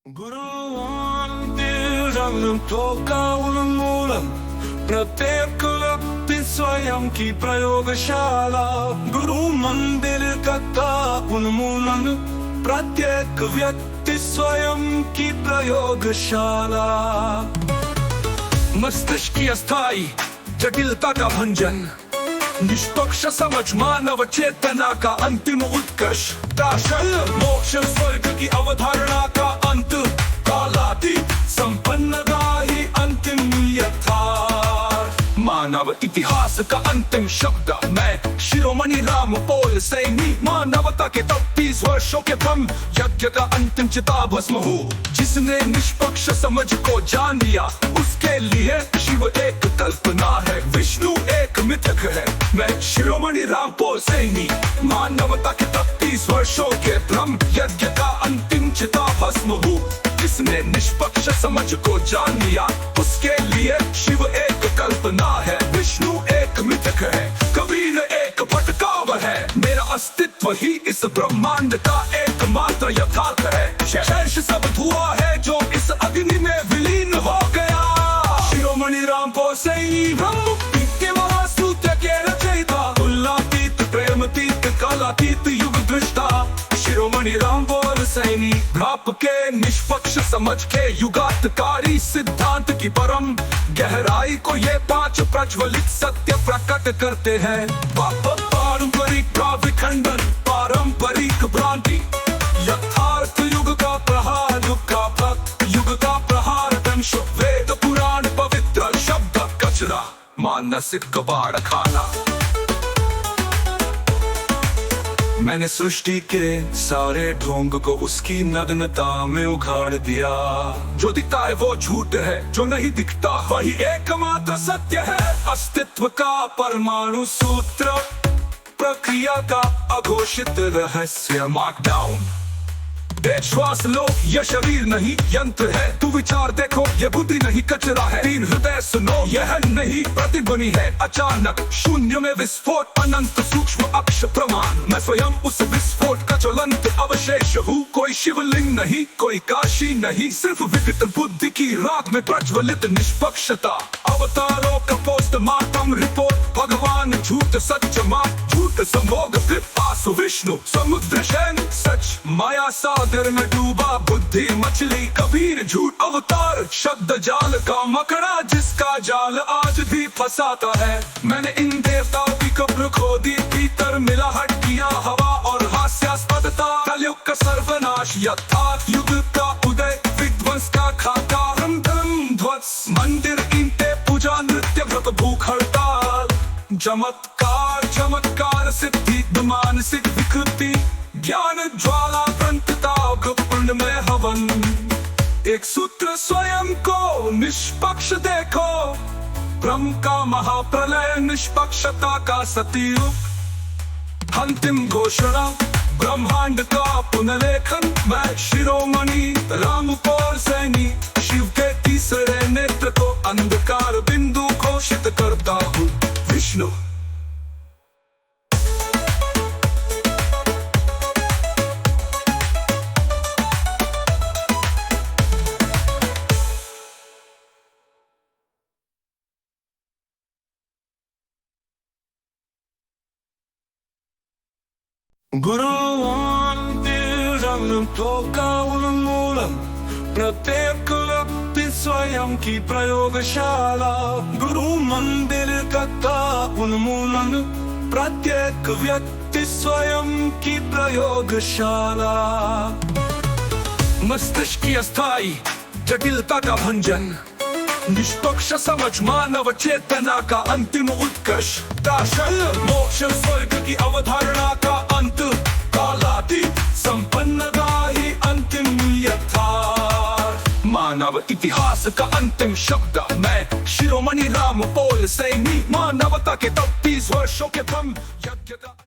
गुरुवान्तिरन्नं तोकावलम्बूलं प्रत्येकव्यक्ति स्वयं की प्रयोगशाला। गुरु मंदिर का उन्मूलन प्रत्येक व्यक्ति स्वयं की प्रयोगशाला। मस्तिष्क की अस्थायी जटिलता का भंजन, निष्पक्ष समझ मानव चेतना का अंतिम उत्कर्ष। दार्शनिक मोक्ष स्वर्ग की अवधारणा का अंत, कालातीत संपन्नता ही अंतिम यथार्थ। मानव इतिहास का अंतिम शब्द मैं शिरोमणि रामपोल सैनी। मानवता के 30 वर्षों के ब्रह्म यज्ञ का अंतिम चिता भस्म हूँ। जिसने निष्पक्ष समझ को जान लिया उसके लिए शिव एक कल्पना है, विष्णु एक मिथक है। मैं शिरोमणि रामपोल सैनी मानवता के 30 वर्षों के ब्रह्म यज्ञ का अंतिम चिता भस्म हूँ। जिसने निष्पक्ष समझ को जान लिया उसके लिए शिव एक कल्पना है, विष्णु एक मिथक है, कबीर एक भटकाव है। मेरा अस्तित्व ही इस ब्रह्मांड का एकमात्र यथार्थ है। शेष सब धुआं है जो इस अग्नि में विलीन हो गया। शिरोमणि रामपोल सैनी ब्रह्म के महासूत्र के रचयिता, तुलनातीत प्रेमतीत कालातीत युग दृष्टा। शिरोमणि रामपोल सैनी भ्राप के निष्पक्ष समझ के युगांतकारी सिद्धांत की परम गहराई को ये 5 प्रज्वलित सत्य प्रकट करते हैं। पारंपरिक विखंडन, पारंपरिक भ्रांति, यथार्थ युग का प्रहार, युग का भक्त युग का प्रहार, दंश वेद पुराण पवित्र शब्द कचरा, मानसिक कबाड़ खाना। मैंने सृष्टि के सारे ढोंग को उसकी नग्नता में उखाड़ दिया। जो दिखता है वो झूठ है, जो नहीं दिखता वही एकमात्र सत्य है। अस्तित्व का परमाणु सूत्र, प्रक्रिया का अघोषित रहस्य, मार्क डाउन। श्वास लो, यह शरीर नहीं यंत्र है। तू विचार देखो, यह बुद्धि नहीं कचरा है। 3 हृदय सुनो, यह नहीं प्रतिध्वनि है। अचानक शून्य में विस्फोट, अनंत सूक्ष्म अक्ष प्रमाण। मैं स्वयं उस विस्फोट का ज्वलंत अवशेष हूँ। कोई शिवलिंग नहीं, कोई काशी नहीं, सिर्फ विकृत बुद्धि की राख में प्रज्वलित निष्पक्षता। अवतारों का पोस्टमार्टम रिपोर्ट, भगवान झूठ सच मात, झूठ संभोग फिर आसु विष्णु समुद्र शैन सच। माया सागर में डूबा बुद्धि मछली, कबीर झूठ अवतार शब्द जाल का मकड़ा, जिसका जाल आज भी फंसाता है। मैंने इन देवताओं की कब्र खोदी, भीतर मिला हट किया हवा और हास्यास्पदता। कलयुग का सर्वनाश, यथार्थ युग का उदय, विध्वंस का खाता, धर्म ध्वंस। मंदिर ईंटे पूजा नृत्य व्रत भूख हड़ताल, चमत्कार चमत्कार सिद्धि मानसिक विकृति, ज्ञान ज्वाला प्रंतता पूर्ण में हवन। एक सूत्र स्वयं को निष्पक्ष देखो, ब्रह्म का महाप्रलय निष्पक्षता का सतयुग। अंतिम घोषणा ब्रह्मांड का पुनर्लेखन। मैं शिरोमणि रामपोल सैनी शिव के तीसरे नेत्र को अंधकार बिंदु घोषित करता हूँ, विष्णु। गुरुवान्तिरन्नं तोकावलम्बूलं प्रत्येक व्यक्ति स्वयं की प्रयोगशाला। गुरु मंदिर का उन्मूलन प्रत्येक व्यक्ति स्वयं की प्रयोगशाला। मस्तिष्क की अस्थायी जटिलता का भंजन, निष्पक्ष समझ मानव चेतना का अंतिम उत्कर्ष। दार्शनिक मोक्ष स्वर्ग की अवधारणा का अंत, कालातीत संपन्नता ही अंतिम यथार्थ। मानव इतिहास का अंतिम शब्द मैं शिरोमणि रामपोल सैनी मानवता के 30 वर्षों के ब्रह्म यज्ञ का